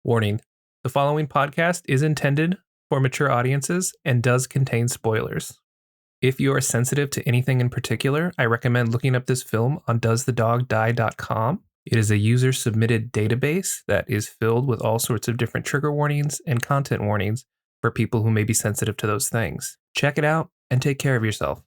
Warning: the following podcast is intended for mature audiences and does contain spoilers. If you are sensitive to anything in particular, I recommend looking up this film on doesthedogdie.com. It is a user-submitted database that is filled with all sorts of different trigger warnings and content warnings for people who may be sensitive to those things. Check it out and take care of yourself.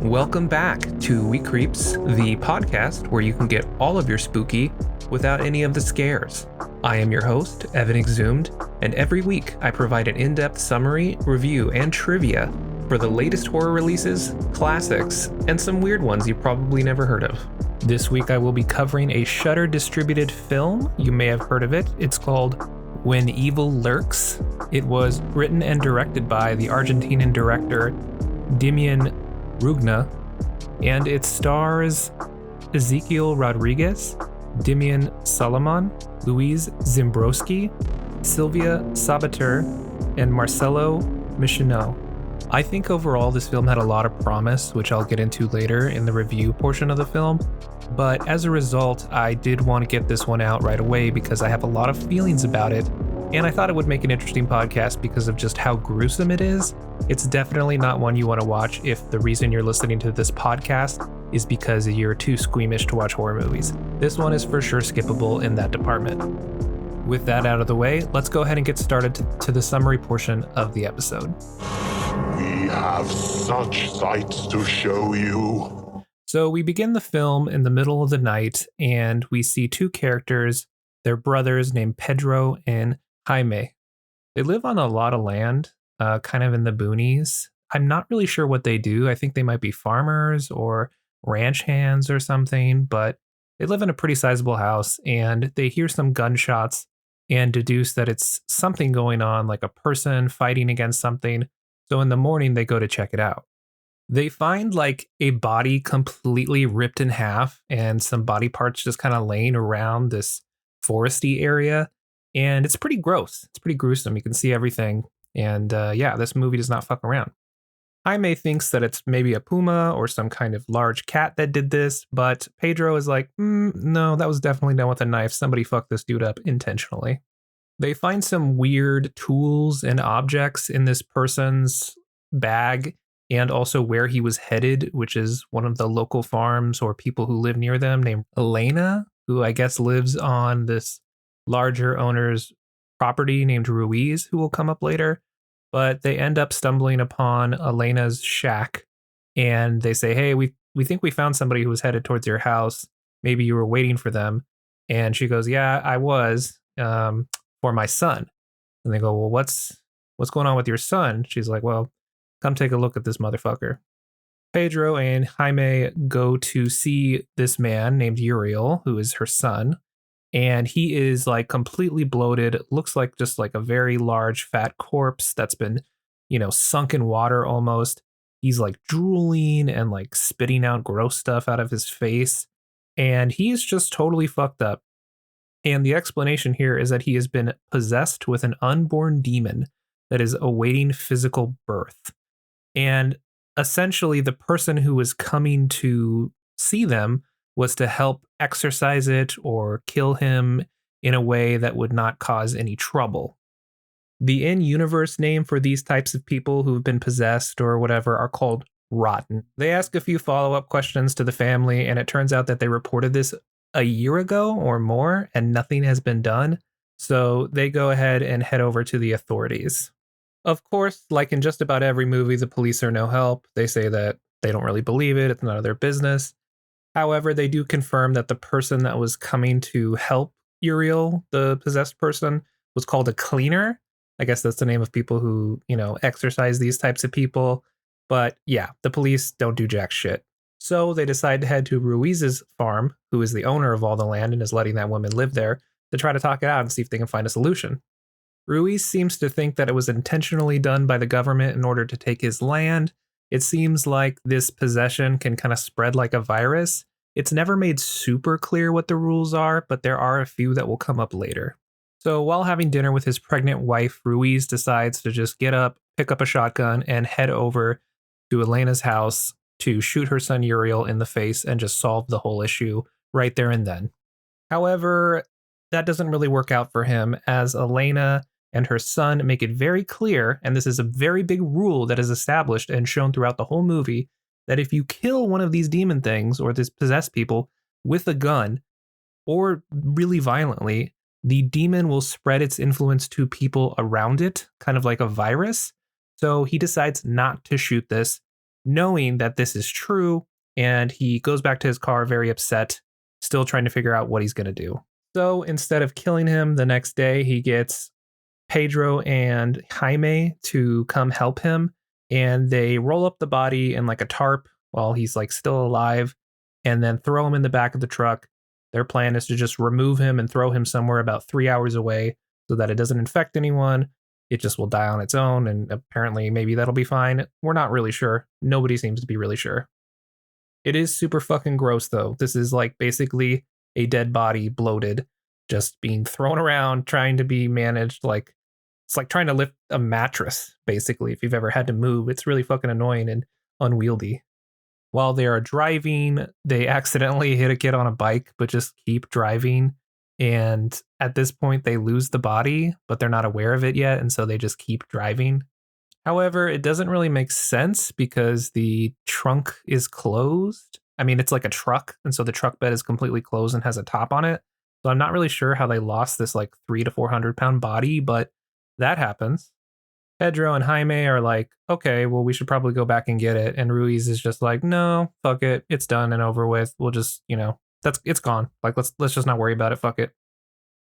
Welcome back to We Creeps, the podcast where you can get all of your spooky without any of the scares. I am your host, Evan Exhumed, and every week I provide an in-depth summary, review, and trivia for the latest horror releases, classics, and some weird ones you probably never heard of. This week I will be covering a Shudder distributed film. You may have heard of it. It's called When Evil Lurks. It was written and directed by the Argentinian director Demian Rugna, and it stars Ezekiel Rodriguez, Demian Solomon, Louise Zimbrowski, Sylvia Sabater, and Marcelo Michino. I think overall this film had a lot of promise, which I'll get into later in the review portion of the film, but as a result, I did want to get this one out right away because I have a lot of feelings about it, and I thought it would make an interesting podcast because of just how gruesome it is. It's definitely not one you want to watch if the reason you're listening to this podcast is because you're too squeamish to watch horror movies. This one is for sure skippable in that department. With that out of the way, let's go ahead and get started to the summary portion of the episode. We have such sights to show you. So we begin the film in the middle of the night, and we see two characters. They're brothers named Pedro and Jaime. They live on a lot of land, kind of in the boonies. I'm not really sure what they do. I think they might be farmers or ranch hands or something, but they live in a pretty sizable house, and they hear some gunshots and deduce that it's something going on, like a person fighting against something. So in the morning, they go to check it out. They find like a body completely ripped in half and some body parts just kind of laying around this foresty area. And it's pretty gross. It's pretty gruesome. You can see everything. And yeah, this movie does not fuck around. Jaime thinks that it's maybe a puma or some kind of large cat that did this, but Pedro is like, no, that was definitely done with a knife. Somebody fucked this dude up intentionally. They find some weird tools and objects in this person's bag and also where he was headed, which is one of the local farms or people who live near them named Elena, who I guess lives on this larger owner's property named Ruiz, who will come up later. But they end up stumbling upon Elena's shack, and they say, hey, we think we found somebody who was headed towards your house. Maybe you were waiting for them. And she goes, yeah, I was, for my son. And they go, well, what's going on with your son? She's like, well, come take a look at this motherfucker. Pedro and Jaime go to see this man named Uriel, who is her son. And he is like completely bloated. Looks like just like a very large fat corpse that's been, sunk in water almost. He's like drooling and like spitting out gross stuff out of his face. And he's just totally fucked up. And the explanation here is that he has been possessed with an unborn demon that is awaiting physical birth. And essentially the person who was coming to see them was to help exorcise it or kill him in a way that would not cause any trouble. The in-universe name for these types of people who've been possessed or whatever are called rotten. They ask a few follow-up questions to the family, and it turns out that they reported this a year ago or more, and nothing has been done. So they go ahead and head over to the authorities. Of course, like in just about every movie, the police are no help. They say that they don't really believe it. It's none of their business. However, they do confirm that the person that was coming to help Uriel, the possessed person, was called a cleaner. I guess that's the name of people who, exorcise these types of people. But yeah, the police don't do jack shit. So they decide to head to Ruiz's farm, who is the owner of all the land and is letting that woman live there, to try to talk it out and see if they can find a solution. Ruiz seems to think that it was intentionally done by the government in order to take his land. It seems like this possession can kind of spread like a virus. It's never made super clear what the rules are, but there are a few that will come up later. So while having dinner with his pregnant wife, Ruiz decides to just get up, pick up a shotgun, and head over to Elena's house to shoot her son Uriel in the face and just solve the whole issue right there and then. However, that doesn't really work out for him, as Elena and her son make it very clear, and this is a very big rule that is established and shown throughout the whole movie, that if you kill one of these demon things or these possessed people with a gun or really violently, the demon will spread its influence to people around it, kind of like a virus. So he decides not to shoot this, knowing that this is true, and he goes back to his car very upset, still trying to figure out what he's going to do. So instead of killing him the next day, he gets Pedro and Jaime to come help him, and they roll up the body in like a tarp while he's like still alive and then throw him in the back of the truck. Their plan is to just remove him and throw him somewhere about 3 hours away so that it doesn't infect anyone. It just will die on its own, and apparently maybe that'll be fine. We're not really sure. Nobody seems to be really sure. It is super fucking gross though. This is like basically a dead body bloated, just being thrown around, trying to be managed. Like it's like trying to lift a mattress, basically. If you've ever had to move, it's really fucking annoying and unwieldy. While they are driving, they accidentally hit a kid on a bike, but just keep driving. And at this point, they lose the body, but they're not aware of it yet. And so they just keep driving. However, it doesn't really make sense because the trunk is closed. I mean, it's like a truck. And so the truck bed is completely closed and has a top on it. So I'm not really sure how they lost this like 300 to 400 pound body, but that happens. Pedro and Jaime are like, okay, well, we should probably go back and get it. And Ruiz is just like, no, fuck it. It's done and over with. We'll just, it's gone. Like, let's just not worry about it. Fuck it.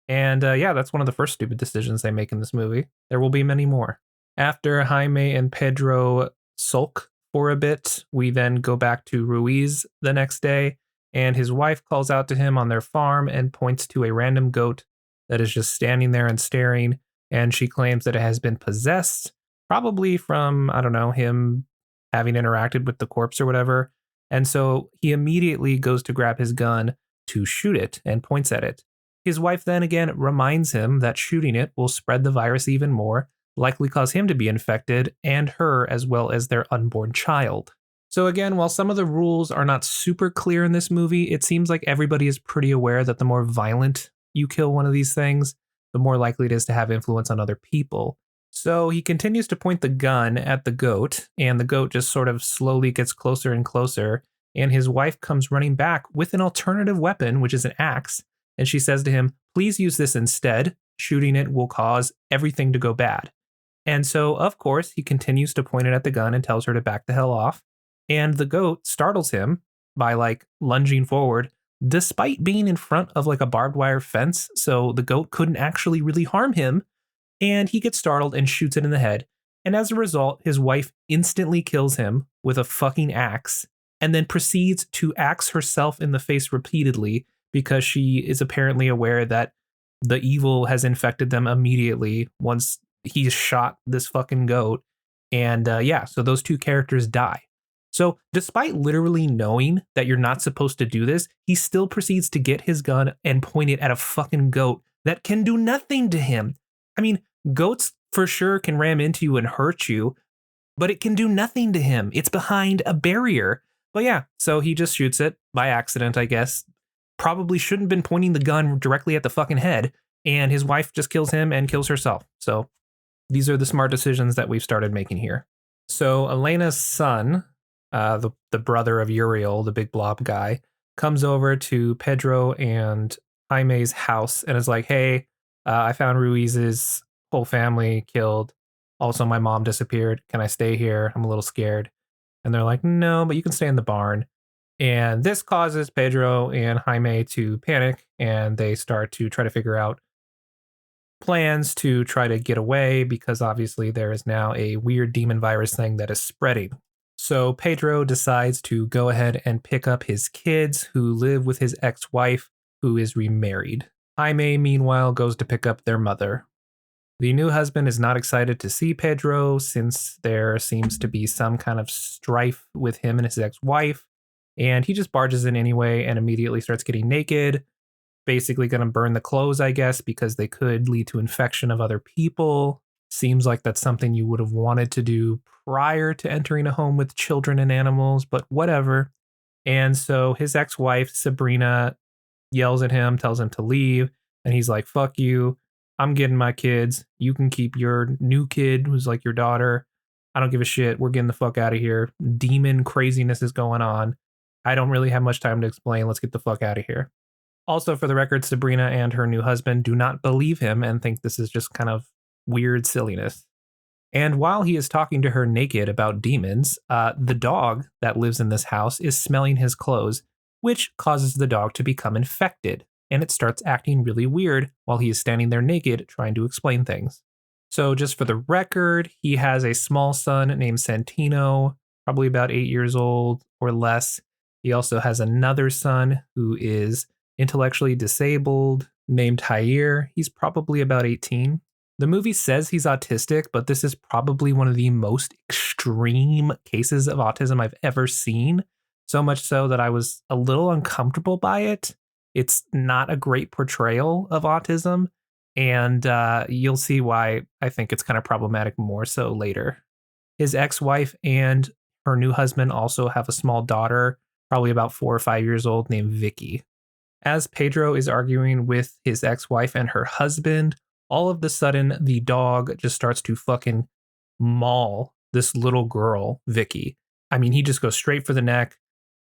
And yeah, that's one of the first stupid decisions they make in this movie. There will be many more. After Jaime and Pedro sulk for a bit, we then go back to Ruiz the next day, and his wife calls out to him on their farm and points to a random goat that is just standing there and staring, and she claims that it has been possessed, probably from, I don't know, him having interacted with the corpse or whatever. And so he immediately goes to grab his gun to shoot it and points at it. His wife then again reminds him that shooting it will spread the virus even more, likely cause him to be infected and her as well as their unborn child. So again, while some of the rules are not super clear in this movie, it seems like everybody is pretty aware that the more violent you kill one of these things, the more likely it is to have influence on other people. So he continues to point the gun at the goat, and the goat just sort of slowly gets closer and closer, and his wife comes running back with an alternative weapon, which is an axe, and she says to him, please use this instead. Shooting it will cause everything to go bad. And so, of course, he continues to point it at the gun and tells her to back the hell off. And the goat startles him by like lunging forward, despite being in front of like a barbed wire fence. So the goat couldn't actually really harm him. And he gets startled and shoots it in the head. And as a result, his wife instantly kills him with a fucking axe and then proceeds to axe herself in the face repeatedly because she is apparently aware that the evil has infected them immediately once he's shot this fucking goat. And yeah, so those two characters die. So despite literally knowing that you're not supposed to do this, he still proceeds to get his gun and point it at a fucking goat that can do nothing to him. I mean, goats for sure can ram into you and hurt you, but it can do nothing to him. It's behind a barrier. But yeah, so he just shoots it by accident, I guess. Probably shouldn't have been pointing the gun directly at the fucking head. And his wife just kills him and kills herself. So these are the smart decisions that we've started making here. So Elena's son, the brother of Uriel, the big blob guy, comes over to Pedro and Jaime's house and is like, hey, I found Ruiz's whole family killed. Also, my mom disappeared. Can I stay here? I'm a little scared. And they're like, no, but you can stay in the barn. And this causes Pedro and Jaime to panic, and they start to try to figure out plans to try to get away because obviously there is now a weird demon virus thing that is spreading. So Pedro decides to go ahead and pick up his kids who live with his ex-wife who is remarried. Jaime, meanwhile, goes to pick up their mother. The new husband is not excited to see Pedro since there seems to be some kind of strife with him and his ex-wife, and he just barges in anyway and immediately starts getting naked. Basically going to burn the clothes, I guess, because they could lead to infection of other people. Seems like that's something you would have wanted to do prior to entering a home with children and animals, but whatever. And so his ex-wife, Sabrina, yells at him, tells him to leave. And he's like, fuck you. I'm getting my kids. You can keep your new kid, who's like your daughter. I don't give a shit. We're getting the fuck out of here. Demon craziness is going on. I don't really have much time to explain. Let's get the fuck out of here. Also, for the record, Sabrina and her new husband do not believe him and think this is just kind of weird silliness. And while he is talking to her naked about demons, the dog that lives in this house is smelling his clothes, which causes the dog to become infected. And it starts acting really weird while he is standing there naked trying to explain things. So, just for the record, he has a small son named Santino, probably about 8 years old or less. He also has another son who is intellectually disabled named Jair. He's probably about 18. The movie says he's autistic, but this is probably one of the most extreme cases of autism I've ever seen. So much so that I was a little uncomfortable by it. It's not a great portrayal of autism. And you'll see why I think it's kind of problematic more so later. His ex wife and her new husband also have a small daughter, probably about 4 or 5 years old, named Vicky. As Pedro is arguing with his ex wife and her husband, all of the sudden the dog just starts to fucking maul this little girl, Vicky. I mean, he just goes straight for the neck,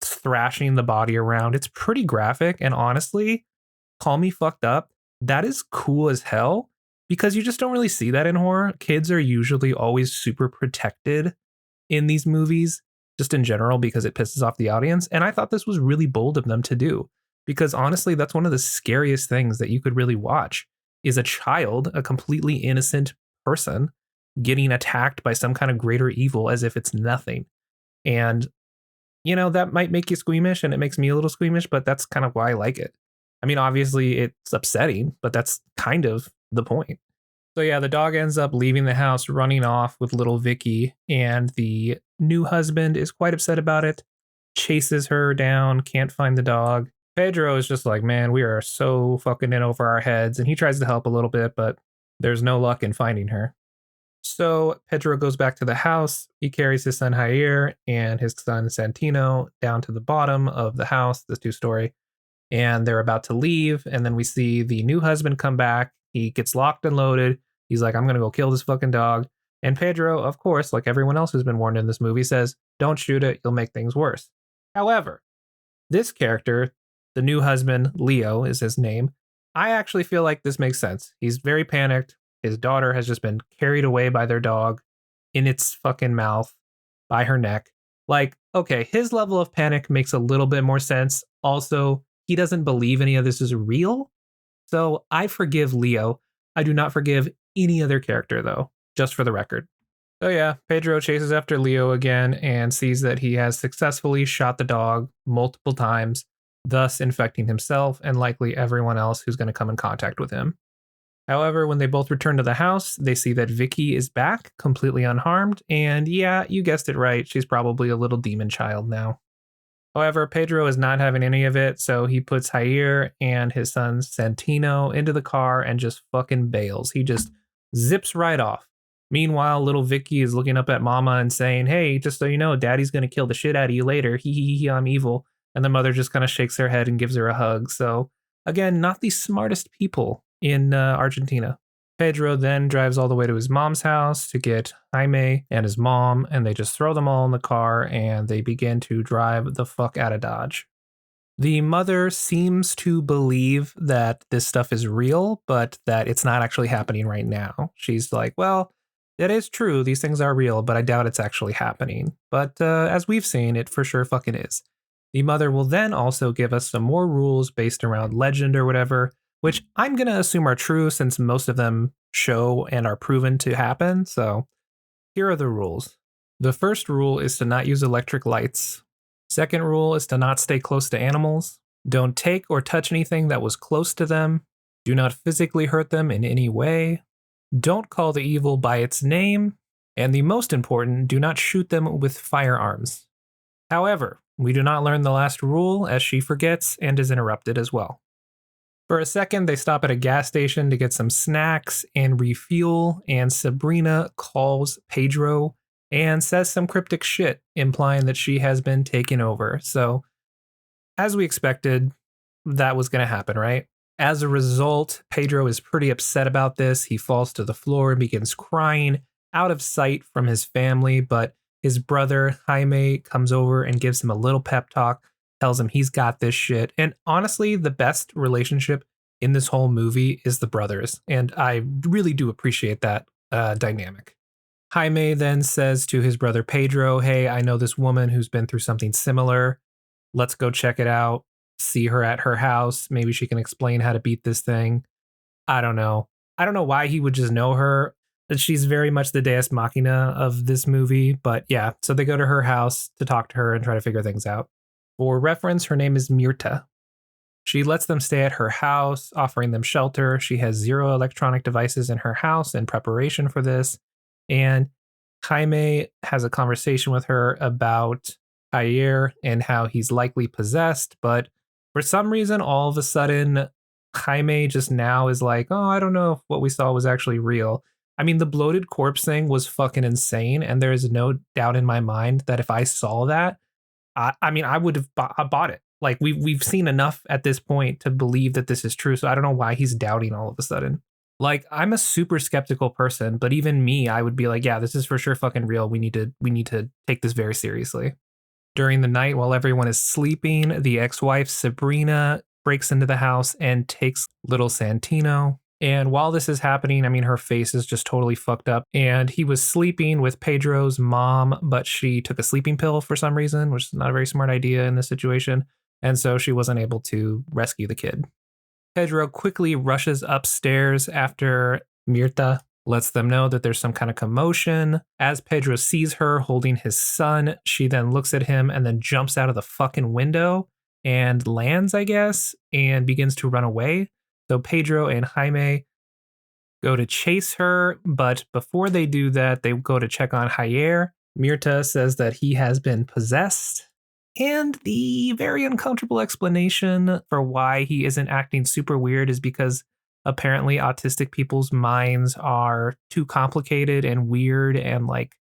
thrashing the body around. It's pretty graphic. And honestly, call me fucked up. That is cool as hell because you just don't really see that in horror. Kids are usually always super protected in these movies, just in general, because it pisses off the audience. And I thought this was really bold of them to do because honestly, that's one of the scariest things that you could really watch is a child, a completely innocent person, getting attacked by some kind of greater evil as if it's nothing. And, that might make you squeamish and it makes me a little squeamish, but that's kind of why I like it. I mean, obviously it's upsetting, but that's kind of the point. So yeah, the dog ends up leaving the house, running off with little Vicky, and the new husband is quite upset about it, chases her down, can't find the dog. Pedro is just like, man, we are so fucking in over our heads, and he tries to help a little bit, but there's no luck in finding her. So Pedro goes back to the house. He carries his son Jair and his son Santino down to the bottom of the house, this 2-story, and they're about to leave. And then we see the new husband come back. He gets locked and loaded. He's like, I'm going to go kill this fucking dog. And Pedro, of course, like everyone else who's been warned in this movie, says, don't shoot it. You'll make things worse. However, this character, the new husband, Leo is his name. I actually feel like this makes sense. He's very panicked. His daughter has just been carried away by their dog in its fucking mouth by her neck. Like, okay, his level of panic makes a little bit more sense. Also, he doesn't believe any of this is real. So I forgive Leo. I do not forgive any other character, though, just for the record. So yeah, Pedro chases after Leo again and sees that he has successfully shot the dog multiple times, thus infecting himself and likely everyone else who's going to come in contact with him. However, when they both return to the house, they see that Vicky is back, completely unharmed, and yeah, you guessed it right, she's probably a little demon child now. However, Pedro is not having any of it, so he puts Jair and his son Santino into the car and just fucking bails. He just zips right off. Meanwhile, little Vicky is looking up at Mama and saying, hey, just so you know, Daddy's gonna kill the shit out of you later. Hee, I'm evil. And the mother just kind of shakes her head and gives her a hug. So, again, not the smartest people in Argentina. Pedro then drives all the way to his mom's house to get Jaime and his mom, and they just throw them all in the car and they begin to drive the fuck out of Dodge. The mother seems to believe that this stuff is real, but that it's not actually happening right now. She's like, well, that is true. These things are real, but I doubt it's actually happening. But as we've seen, it for sure fucking is. The mother will then also give us some more rules based around legend or whatever, which I'm going to assume are true since most of them show and are proven to happen. So here are the rules. The first rule is to not use electric lights. Second rule is to not stay close to animals. Don't take or touch anything that was close to them. Do not physically hurt them in any way. Don't call the evil by its name. And the most important, do not shoot them with firearms. However, we do not learn the last rule as she forgets and is interrupted as well. For a second, they stop at a gas station to get some snacks and refuel, and Sabrina calls Pedro and says some cryptic shit, implying that she has been taken over. So, as we expected, that was going to happen, right? As a result, Pedro is pretty upset about this. He falls to the floor and begins crying out of sight from his family, but his brother Jaime comes over and gives him a little pep talk, tells him he's got this shit. And honestly, the best relationship in this whole movie is the brothers. And I really do appreciate that dynamic. Jaime then says to his brother Pedro, hey, I know this woman who's been through something similar. Let's go check it out, see her at her house. Maybe she can explain how to beat this thing. I don't know. I don't know why he would just know her. She's very much the deus machina of this movie. But yeah, so they go to her house to talk to her and try to figure things out. For reference, her name is Mirta. She lets them stay at her house, offering them shelter. She has 0 electronic devices in her house in preparation for this. And Jaime has a conversation with her about Javier and how he's likely possessed. But for some reason, all of a sudden, Jaime just now is like, oh, I don't know if what we saw was actually real. I mean, the bloated corpse thing was fucking insane. And there is no doubt in my mind that if I saw that, I mean, I would have bought it. Like we've seen enough at this point to believe that this is true. So I don't know why he's doubting all of a sudden. Like I'm a super skeptical person, but even me, I would be like, yeah, this is for sure fucking real. We need to take this very seriously. During the night, while everyone is sleeping, the ex-wife Sabrina breaks into the house and takes little Santino. And while this is happening, I mean, her face is just totally fucked up. And he was sleeping with Pedro's mom, but she took a sleeping pill for some reason, which is not a very smart idea in this situation. And so she wasn't able to rescue the kid. Pedro quickly rushes upstairs after Mirta lets them know that there's some kind of commotion. As Pedro sees her holding his son, she then looks at him and then jumps out of the fucking window and lands, I guess, and begins to run away. So Pedro and Jaime go to chase her, but before they do that, they go to check on Javier. Mirta says that he has been possessed. And the very uncomfortable explanation for why he isn't acting super weird is because apparently autistic people's minds are too complicated and weird and like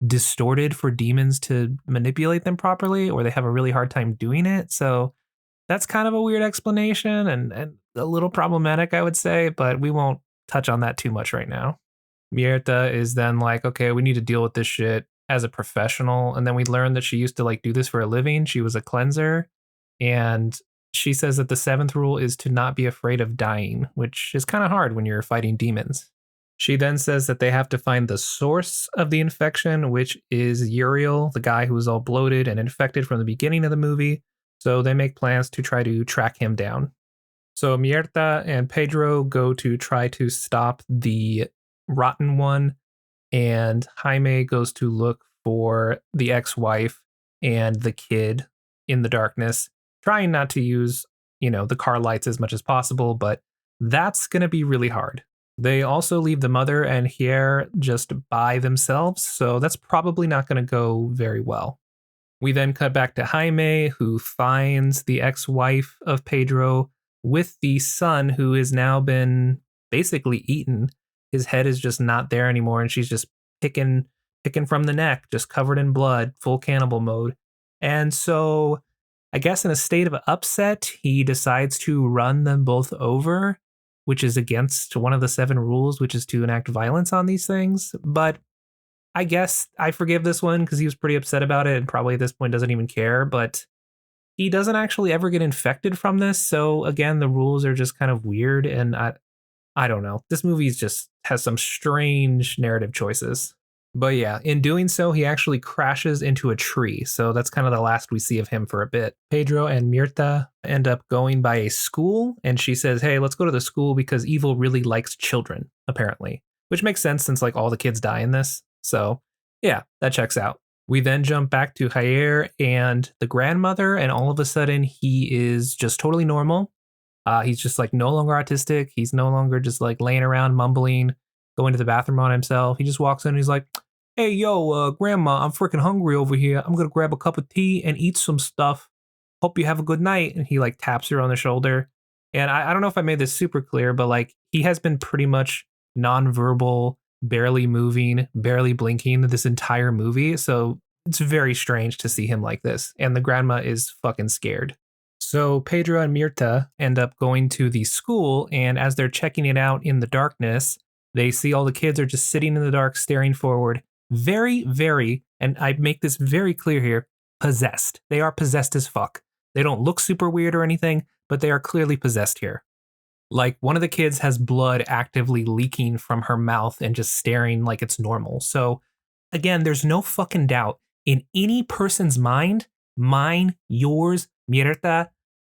distorted for demons to manipulate them properly, or they have a really hard time doing it. So that's kind of a weird explanation and a little problematic, I would say, but we won't touch on that too much right now. Mierta is then like, okay, we need to deal with this shit as a professional. And then we learn that she used to like do this for a living. She was a cleanser. And she says that the 7th rule is to not be afraid of dying, which is kind of hard when you're fighting demons. She then says that they have to find the source of the infection, which is Uriel, the guy who was all bloated and infected from the beginning of the movie. So they make plans to try to track him down. So Mierta and Pedro go to try to stop the rotten one, and Jaime goes to look for the ex-wife and the kid in the darkness, trying not to use, the car lights as much as possible, but that's going to be really hard. They also leave the mother and Javier just by themselves, so that's probably not going to go very well. We then cut back to Jaime, who finds the ex-wife of Pedro with the son who has now been basically eaten. His head is just not there anymore, and she's just picking from the neck, just covered in blood, full cannibal mode. And so I guess in a state of upset, he decides to run them both over, which is against one of the 7 rules, which is to enact violence on these things. But I guess I forgive this one because he was pretty upset about it and probably at this point doesn't even care. But he doesn't actually ever get infected from this. So again, the rules are just kind of weird. And I don't know. This movie just has some strange narrative choices. But yeah, in doing so, he actually crashes into a tree. So that's kind of the last we see of him for a bit. Pedro and Mirta end up going by a school, and she says, hey, let's go to the school because evil really likes children, apparently. Which makes sense since like all the kids die in this. So yeah, that checks out. We then jump back to Javier and the grandmother, and all of a sudden he is just totally normal. He's just like no longer autistic. He's no longer just like laying around mumbling, going to the bathroom on himself. He just walks in and he's like, hey, yo, grandma, I'm freaking hungry over here. I'm going to grab a cup of tea and eat some stuff. Hope you have a good night. And he like taps her on the shoulder. And I don't know if I made this super clear, but like he has been pretty much nonverbal, barely moving, barely blinking this entire movie. So it's very strange to see him like this. And the grandma is fucking scared. So Pedro and Mirta end up going to the school, and as they're checking it out in the darkness, they see all the kids are just sitting in the dark, staring forward. Very, very, and I make this very clear here, possessed. They are possessed as fuck. They don't look super weird or anything, but they are clearly possessed here. Like one of the kids has blood actively leaking from her mouth and just staring like it's normal. So again, there's no fucking doubt in any person's mind, mine, yours, Mirta,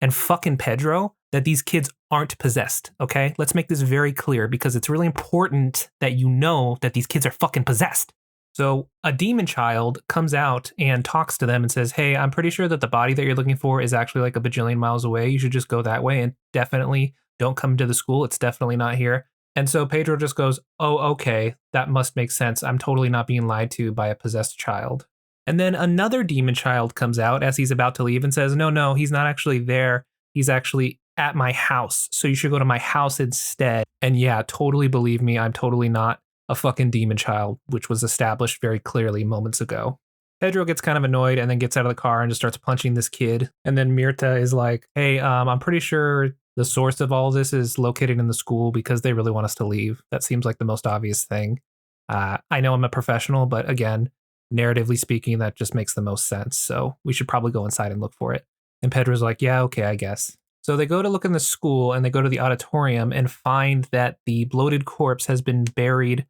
and fucking Pedro, that these kids aren't possessed. Okay? Let's make this very clear because it's really important that you know that these kids are fucking possessed. So a demon child comes out and talks to them and says, "Hey, I'm pretty sure that the body that you're looking for is actually like a bajillion miles away. You should just go that way and definitely don't come to the school. It's definitely not here." And so Pedro just goes, "Oh, okay, that must make sense. I'm totally not being lied to by a possessed child." And then another demon child comes out as he's about to leave and says, "No, no, he's not actually there. He's actually at my house. So you should go to my house instead." And yeah, totally believe me, I'm totally not a fucking demon child, which was established very clearly moments ago. Pedro gets kind of annoyed and then gets out of the car and just starts punching this kid. And then Mirta is like, "Hey, I'm pretty sure the source of all this is located in the school because they really want us to leave. That seems like the most obvious thing. I know I'm a professional, but again, narratively speaking, that just makes the most sense. So we should probably go inside and look for it." And Pedro's like, "Yeah, okay, I guess." So they go to look in the school and they go to the auditorium and find that the bloated corpse has been buried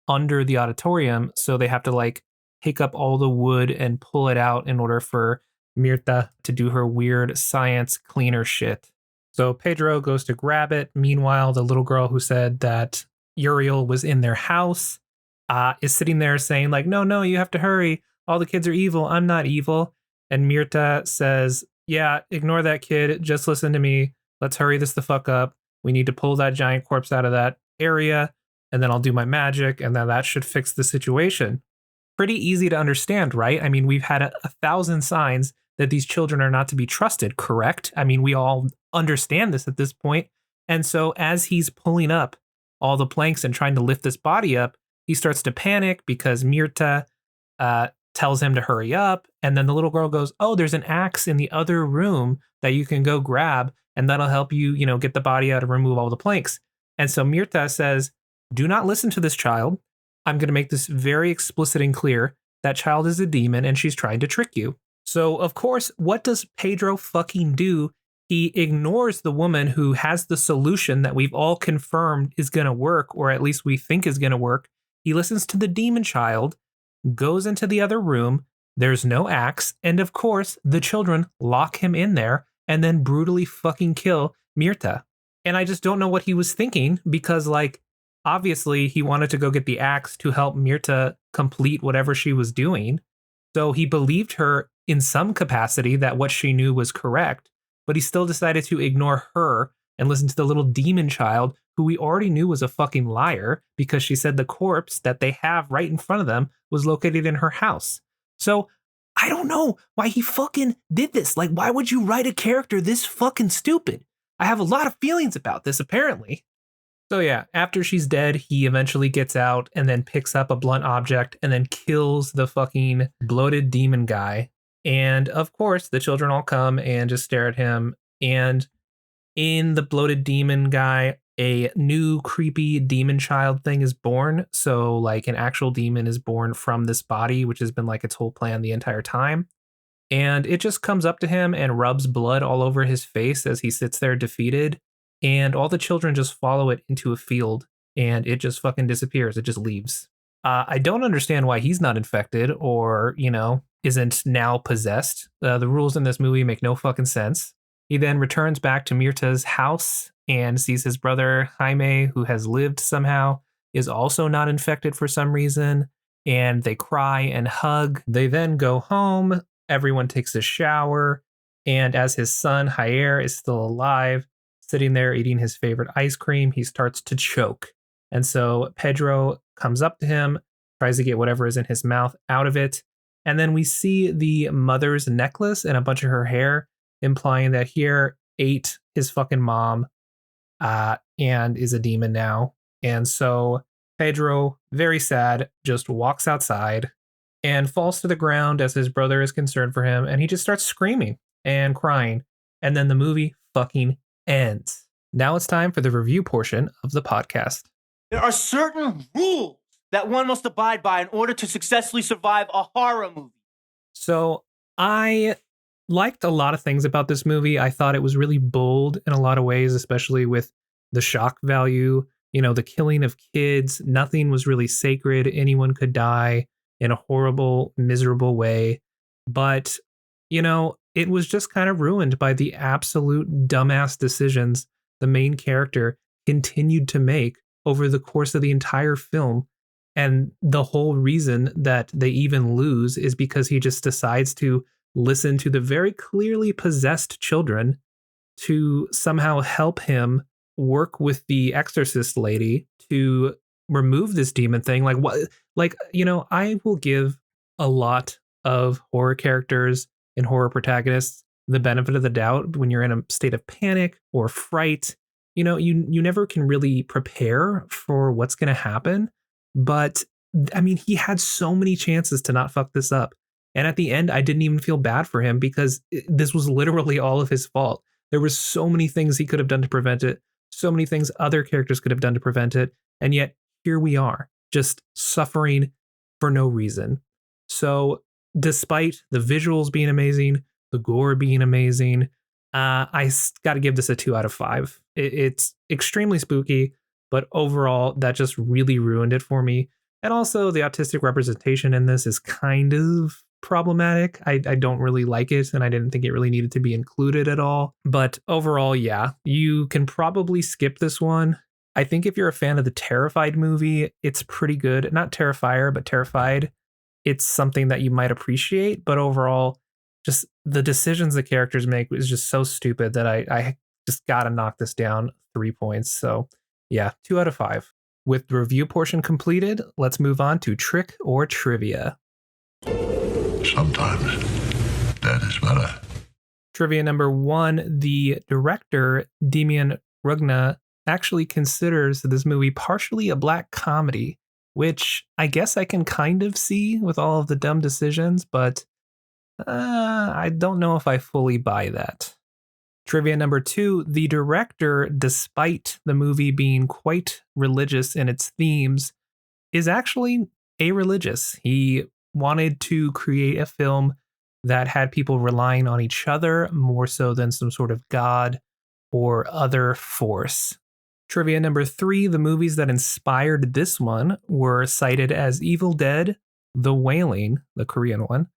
under the auditorium. So they have to like pick up all the wood and pull it out in order for Mirta to do her weird science cleaner shit. So Pedro goes to grab it. Meanwhile, the little girl who said that Uriel was in their house is sitting there saying like, "No, no, you have to hurry. All the kids are evil. I'm not evil." And Mirta says, "Yeah, ignore that kid. Just listen to me. Let's hurry this the fuck up. We need to pull that giant corpse out of that area, and then I'll do my magic, and then that should fix the situation." Pretty easy to understand, right? I mean, we've had a thousand signs that these children are not to be trusted, correct? I mean, we all understand this at this point. And so as he's pulling up all the planks and trying to lift this body up, he starts to panic because Mirta tells him to hurry up. And then the little girl goes, "Oh, there's an axe in the other room that you can go grab, and that'll help you, get the body out and remove all the planks." And so Mirta says, "Do not listen to this child. I'm going to make this very explicit and clear. That child is a demon and she's trying to trick you." So, of course, what does Pedro fucking do? He ignores the woman who has the solution that we've all confirmed is going to work, or at least we think is going to work. He listens to the demon child, goes into the other room. There's no axe. And of course, the children lock him in there and then brutally fucking kill Mirta. And I just don't know what he was thinking because, like, obviously he wanted to go get the axe to help Mirta complete whatever she was doing. So he believed her in some capacity that what she knew was correct, but he still decided to ignore her and listen to the little demon child who we already knew was a fucking liar because she said the corpse that they have right in front of them was located in her house. So I don't know why he fucking did this. Like, why would you write a character this fucking stupid? I have a lot of feelings about this, apparently. So yeah, after she's dead, he eventually gets out and then picks up a blunt object and then kills the fucking bloated demon guy. And of course, the children all come and just stare at him. And in the bloated demon guy, a new creepy demon child thing is born. So like an actual demon is born from this body, which has been like its whole plan the entire time. And it just comes up to him and rubs blood all over his face as he sits there defeated. And all the children just follow it into a field and it just fucking disappears. It just leaves. I don't understand why he's not infected or, isn't now possessed. The rules in this movie make no fucking sense. He then returns back to Mirta's house and sees his brother Jaime, who has lived somehow, is also not infected for some reason. And they cry and hug. They then go home. Everyone takes a shower. And as his son Jair is still alive, sitting there eating his favorite ice cream, he starts to choke. And so Pedro comes up to him, tries to get whatever is in his mouth out of it. And then we see the mother's necklace and a bunch of her hair, implying that here ate his fucking mom and is a demon now. And so Pedro, very sad, just walks outside and falls to the ground as his brother is concerned for him. And he just starts screaming and crying. and then the movie fucking ends. Now it's time for the review portion of the podcast. There are certain rules that one must abide by in order to successfully survive a horror movie. So I liked a lot of things about this movie. I thought it was really bold in a lot of ways, especially with the shock value, the killing of kids. Nothing was really sacred. Anyone could die in a horrible, miserable way. But, it was just kind of ruined by the absolute dumbass decisions the main character continued to make over the course of the entire film. And the whole reason that they even lose is because he just decides to listen to the very clearly possessed children to somehow help him work with the exorcist lady to remove this demon thing. Like what? I will give a lot of horror characters and horror protagonists the benefit of the doubt when you're in a state of panic or fright. You never can really prepare for what's going to happen. But I mean, he had so many chances to not fuck this up. And at the end, I didn't even feel bad for him because this was literally all of his fault. There were so many things he could have done to prevent it. So many things other characters could have done to prevent it. And yet here we are, just suffering for no reason. So despite the visuals being amazing, the gore being amazing, I got to give this a 2 out of 5. It's extremely spooky, but overall, that just really ruined it for me. And also, the autistic representation in this is kind of problematic. I don't really like it, and I didn't think it really needed to be included at all. But overall, yeah, you can probably skip this one. I think if you're a fan of the Terrified movie, it's pretty good. Not Terrifier, but Terrified. It's something that you might appreciate, but overall, just the decisions the characters make is just so stupid that I just gotta knock this down 3 points. So yeah, 2 out of 5. With the review portion completed, let's move on to trick or trivia. Sometimes that is better. Trivia number 1, the director, Demian Rugna, actually considers this movie partially a black comedy, which I guess I can kind of see with all of the dumb decisions, but I don't know if I fully buy that. Trivia number 2, the director, despite the movie being quite religious in its themes, is actually a-religious. He wanted to create a film that had people relying on each other more so than some sort of god or other force. Trivia number 3, the movies that inspired this one were cited as Evil Dead, The Wailing, the Korean one,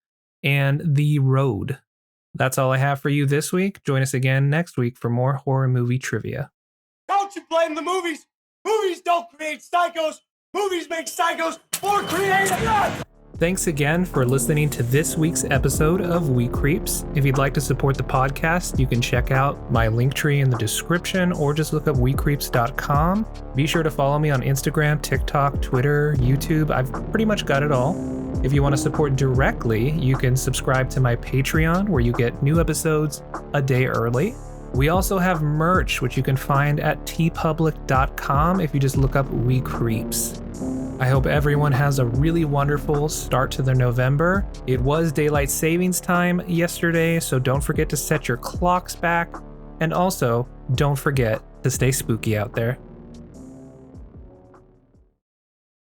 and The Road. That's all I have for you this week. Join us again next week for more horror movie trivia. Don't you blame the movies? Movies don't create psychos. Movies make psychos more creative. Thanks again for listening to this week's episode of We Creeps. If you'd like to support the podcast, you can check out my link tree in the description or just look up wecreeps.com. Be sure to follow me on Instagram, TikTok, Twitter, YouTube. I've pretty much got it all. If you want to support directly, you can subscribe to my Patreon where you get new episodes a day early. We also have merch, which you can find at tpublic.com if you just look up We Creeps. I hope everyone has a really wonderful start to their November. It was daylight savings time yesterday, so don't forget to set your clocks back. And also, don't forget to stay spooky out there.